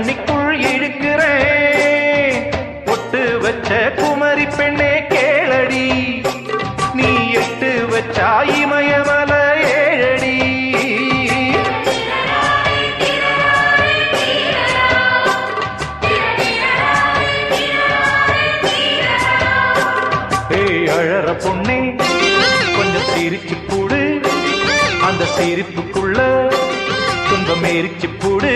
தண்ணிக்குள் இழுக்கிறேன். பொட்டு வச்ச குமரி பெண்ணே கேளடி, நீ எட்டு வச்சா இமயமல ஏழடி. ஏய் அழற பொண்ணே கொஞ்சம் சிரிச்சு கூடு, அந்த சிரிப்புக்குள்ள துன்பம் எரிச்சு போடு.